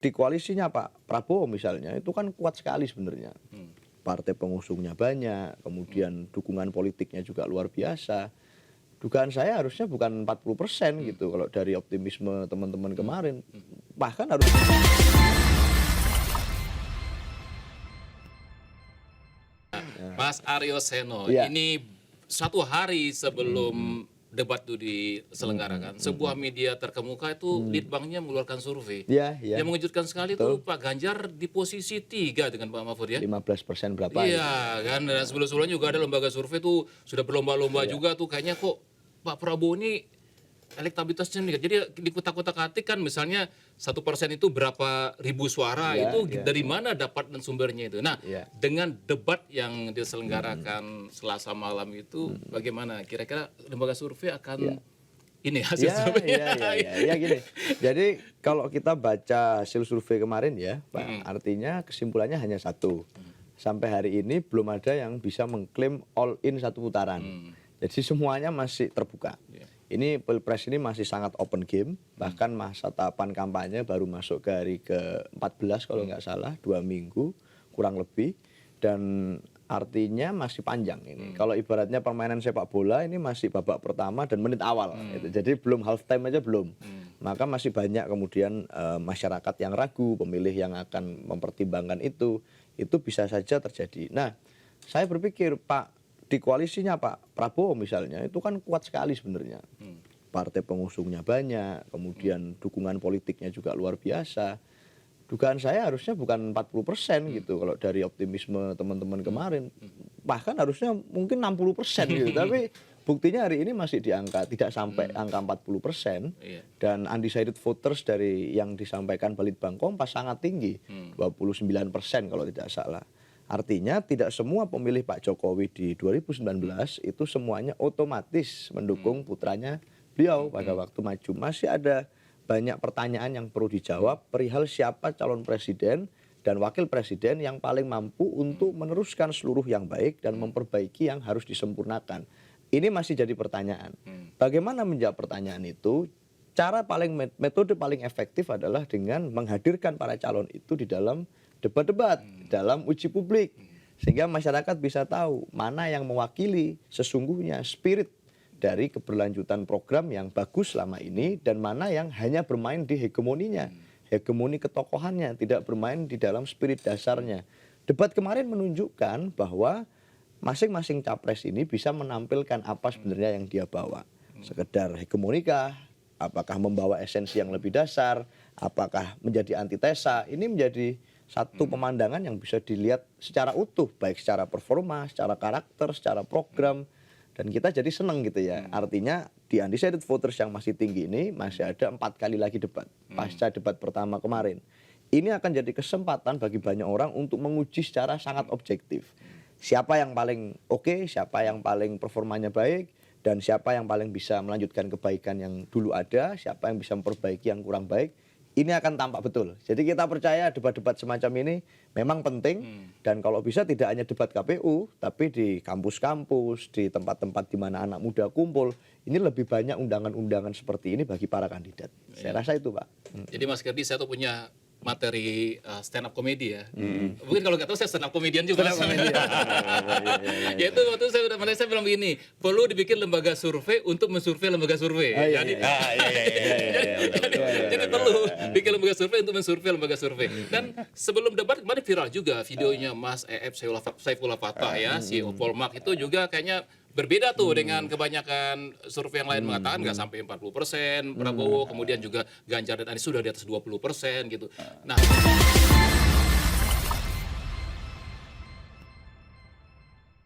di koalisinya Pak Prabowo misalnya itu kan kuat sekali sebenarnya. Partai pengusungnya banyak, kemudian dukungan politiknya juga luar biasa. Dugaan saya harusnya bukan 40% gitu kalau dari optimisme teman-teman kemarin. Bahkan harus Mas Aryo Seno, ya. ini satu hari sebelum debat itu diselenggarakan, sebuah media terkemuka itu Litbangnya mengeluarkan survei. Ya, ya. Yang mengejutkan sekali itu Pak Ganjar di posisi 3 dengan Pak Mahfud ya. 15% berapa Iya kan, dan sebelum-sebelumnya juga ada lembaga survei tuh sudah berlomba-lomba juga tuh kayaknya kok Pak Prabowo ini elektabilitasnya meningkat. Jadi di kota-kota-kati kan misalnya 1% itu berapa ribu suara dari mana dapat dan sumbernya itu. Nah, dengan debat yang diselenggarakan Selasa malam itu bagaimana? Kira-kira lembaga survei akan ini hasil surveinya? Ya gini. Jadi kalau kita baca hasil survei kemarin ya, Pak, artinya kesimpulannya hanya satu. Sampai hari ini belum ada yang bisa mengklaim all in satu putaran. Jadi semuanya masih terbuka. Ini Pilpres ini masih sangat open game, bahkan masa tahapan kampanye baru masuk ke hari ke-14 kalau nggak salah, 2 minggu kurang lebih, dan artinya masih panjang ini. Kalau ibaratnya permainan sepak bola ini masih babak pertama dan menit awal, gitu. Jadi belum half time aja belum. Maka masih banyak kemudian masyarakat yang ragu, pemilih yang akan mempertimbangkan itu bisa saja terjadi. Nah, saya berpikir Pak, di koalisinya Pak Prabowo misalnya itu kan kuat sekali sebenarnya. Partai pengusungnya banyak, kemudian dukungan politiknya juga luar biasa. Dugaan saya harusnya bukan 40% gitu kalau dari optimisme teman-teman kemarin. Bahkan harusnya mungkin 60% gitu. Tapi buktinya hari ini masih di angka tidak sampai angka 40%. Dan undecided voters dari yang disampaikan Balitbang Kompas sangat tinggi, 29% kalau tidak salah. Artinya tidak semua pemilih Pak Jokowi di 2019 itu semuanya otomatis mendukung putranya beliau pada waktu maju. Masih ada banyak pertanyaan yang perlu dijawab perihal siapa calon presiden dan wakil presiden yang paling mampu untuk meneruskan seluruh yang baik dan memperbaiki yang harus disempurnakan. Ini masih jadi pertanyaan. Bagaimana menjawab pertanyaan itu? Metode paling efektif adalah dengan menghadirkan para calon itu di dalam debat-debat, dalam uji publik, sehingga masyarakat bisa tahu mana yang mewakili sesungguhnya spirit dari keberlanjutan program yang bagus selama ini dan mana yang hanya bermain di hegemoninya, hegemoni ketokohannya, tidak bermain di dalam spirit dasarnya. Debat kemarin menunjukkan bahwa masing-masing capres ini bisa menampilkan apa sebenarnya yang dia bawa. Sekedar hegemonikah, apakah membawa esensi yang lebih dasar, apakah menjadi antitesa, ini menjadi satu pemandangan yang bisa dilihat secara utuh, baik secara performa, secara karakter, secara program, dan kita jadi senang gitu ya. Artinya di undecided voters yang masih tinggi ini masih ada 4 kali lagi debat, pasca debat pertama kemarin. Ini akan jadi kesempatan bagi banyak orang untuk menguji secara sangat objektif. Siapa yang paling oke, siapa yang paling performanya baik, dan siapa yang paling bisa melanjutkan kebaikan yang dulu ada, siapa yang bisa memperbaiki yang kurang baik. Ini akan tampak betul. Jadi kita percaya debat-debat semacam ini memang penting. Dan kalau bisa tidak hanya debat KPU, tapi di kampus-kampus, di tempat-tempat di mana anak muda kumpul, ini lebih banyak undangan-undangan seperti ini bagi para kandidat. Saya rasa itu Pak. Jadi Mas Gerdi, saya tuh punya materi stand up comedy ya. Mungkin kalau nggak tahu saya stand up comedian juga. Yaitu waktu saya bilang begini, perlu dibikin lembaga survei untuk mensurvei lembaga survei. Jadi perlu bikin lembaga survei untuk mensurvei lembaga survei. Dan sebelum debat kemarin viral juga videonya Mas EF Saifullah Fatah ya, CEO Polmark itu juga kayaknya berbeda tuh dengan kebanyakan survei yang lain mengatakan nggak sampai 40% Prabowo, kemudian juga Ganjar dan Anies sudah di atas 20% gitu. Nah,